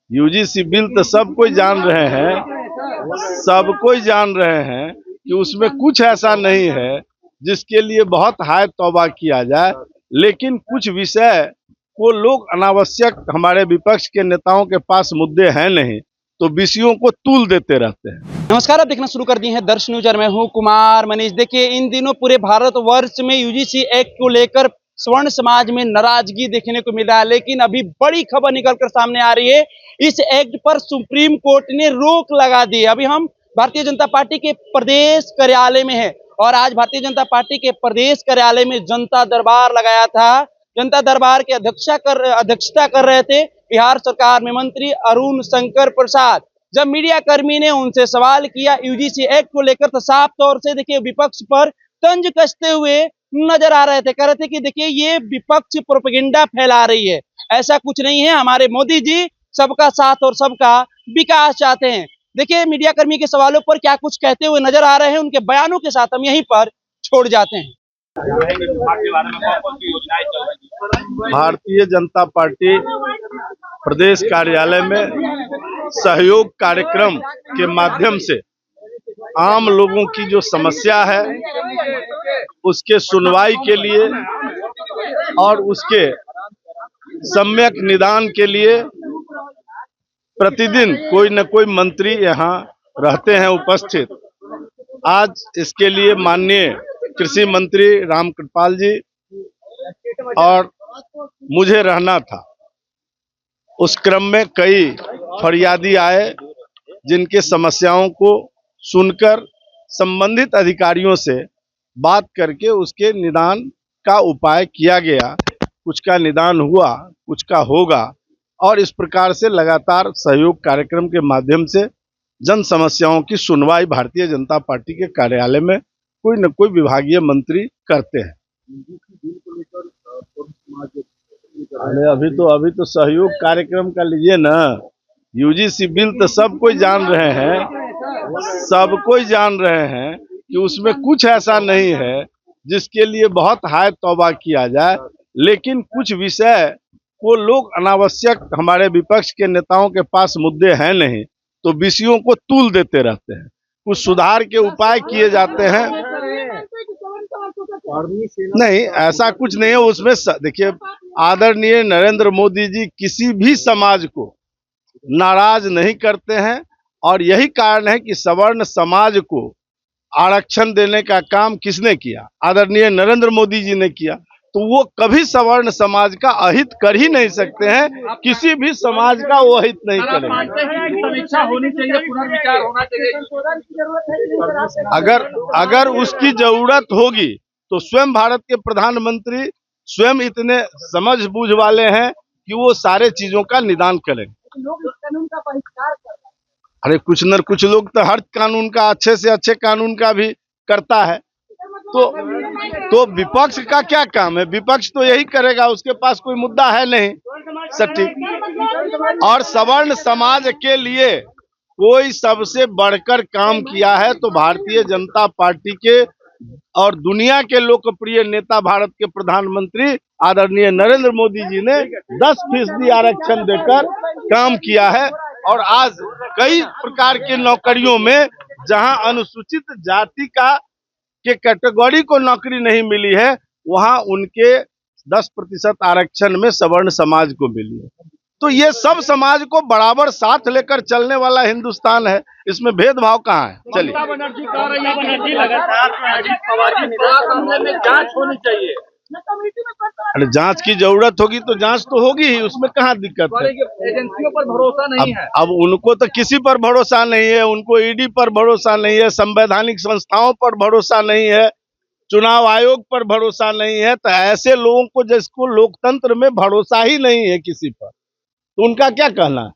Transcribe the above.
UGC bill तो सब कोई जान रहे हैं, सब कोई जान रहे हैं कि उसमें कुछ ऐसा नहीं है जिसके लिए बहुत हाय तौबा किया जाए, लेकिन कुछ विषय को लोग अनावश्यक, हमारे विपक्ष के नेताओं के पास मुद्दे हैं नहीं तो विषयों को तूल देते रहते हैं। नमस्कार, आप देखना शुरू कर दिए हैं दर्श न्यूज और मैं हूं कुमार मनीष। देखिए, इन दिनों पूरे भारतवर्ष में यूजीसी एक्ट को लेकर स्वर्ण समाज में नाराजगी देखने को मिला है, लेकिन अभी बड़ी खबर निकलकर सामने आ रही है। इस एक्ट पर सुप्रीम कोर्ट ने रोक लगा दी है। अभी हम भारतीय जनता पार्टी के प्रदेश कार्यालय में है और आज भारतीय जनता पार्टी के प्रदेश कार्यालय में जनता दरबार लगाया था। जनता दरबार की अध्यक्षता कर रहे थे बिहार सरकार में मंत्री अरुण शंकर प्रसाद। जब मीडिया कर्मी ने उनसे सवाल किया यूजीसी एक्ट को लेकर, तो साफ तौर से देखिए विपक्ष पर तंज कसते हुए नजर आ रहे थे। कह रहे थे कि देखिए ये विपक्ष प्रोपेगेंडा फैला रही है, ऐसा कुछ नहीं है, हमारे मोदी जी सबका साथ और सबका विकास चाहते हैं। देखिए मीडिया कर्मी के सवालों पर क्या कुछ कहते हुए नजर आ रहे हैं, उनके बयानों के साथ हम यहीं पर छोड़ जाते हैं। भारतीय जनता पार्टी प्रदेश कार्यालय में सहयोग कार्यक्रम के माध्यम से आम लोगों की जो समस्या है उसके सुनवाई के लिए और उसके सम्यक निदान के लिए प्रतिदिन कोई न कोई मंत्री यहाँ रहते हैं उपस्थित। आज इसके लिए माननीय कृषि मंत्री रामकृपाल जी और मुझे रहना था। उस क्रम में कई फरियादी आए जिनके समस्याओं को सुनकर संबंधित अधिकारियों से बात करके उसके निदान का उपाय किया गया। कुछ का निदान हुआ, कुछ का होगा और इस प्रकार से लगातार सहयोग कार्यक्रम के माध्यम से जन समस्याओं की सुनवाई भारतीय जनता पार्टी के कार्यालय में कोई न कोई विभागीय मंत्री करते हैं। अभी तो सहयोग कार्यक्रम का लीजिए ना, यूजीसी बिल तो सब कोई जान रहे हैं, सब कोई जान रहे हैं कि उसमें कुछ ऐसा नहीं है जिसके लिए बहुत हाय तौबा किया जाए, लेकिन कुछ विषय को लोग अनावश्यक, हमारे विपक्ष के नेताओं के पास मुद्दे हैं नहीं तो विषयों को तूल देते रहते हैं। कुछ सुधार के उपाय किए जाते हैं, नहीं ऐसा कुछ नहीं है उसमें। देखिए, आदरणीय नरेंद्र मोदी जी किसी भी समाज को नाराज नहीं करते हैं और यही कारण है कि सवर्ण समाज को आरक्षण देने का काम किसने किया? आदरणीय नरेंद्र मोदी जी ने किया। तो वो कभी सवर्ण समाज का अहित कर ही नहीं सकते हैं, किसी भी समाज का वो अहित नहीं करेंगे। समीक्षा होनी चाहिए, पुनर्विचार होना चाहिए। अगर उसकी जरूरत होगी तो स्वयं भारत के प्रधानमंत्री स्वयं इतने समझ बूझ वाले हैं कि वो सारे चीजों का निदान करेंगे। लोग इस कानून का बहिष्कार कर रहे हैं। अरे कुछ न कुछ लोग तो हर कानून का, अच्छे से अच्छे कानून का भी करता है। तो विपक्ष का क्या काम है? विपक्ष तो यही करेगा, उसके पास कोई मुद्दा है नहीं सटीक। और सवर्ण समाज के लिए कोई सबसे बढ़कर काम किया है तो भारतीय जनता पार्टी के और दुनिया के लोकप्रिय नेता भारत के प्रधानमंत्री आदरणीय नरेंद्र मोदी जी ने 10% आरक्षण देकर काम किया है। और आज कई प्रकार की नौकरियों में जहां अनुसूचित जाति के कैटेगरी को नौकरी नहीं मिली है, वहां उनके 10% आरक्षण में सवर्ण समाज को मिली है। तो ये सब समाज को बराबर साथ लेकर चलने वाला हिंदुस्तान है, इसमें भेदभाव कहाँ है? चलिए, जांच होनी चाहिए। अरे जांच की जरूरत होगी तो जांच तो होगी ही, उसमें कहाँ दिक्कत है? एजेंसियों पर भरोसा नहीं है। अब उनको तो किसी पर भरोसा नहीं है, उनको ईडी पर भरोसा नहीं है, संवैधानिक संस्थाओं पर भरोसा नहीं है, चुनाव आयोग पर भरोसा नहीं है। तो ऐसे लोगों को, जिसको लोकतंत्र में भरोसा ही नहीं है किसी पर, तो उनका क्या कहना है?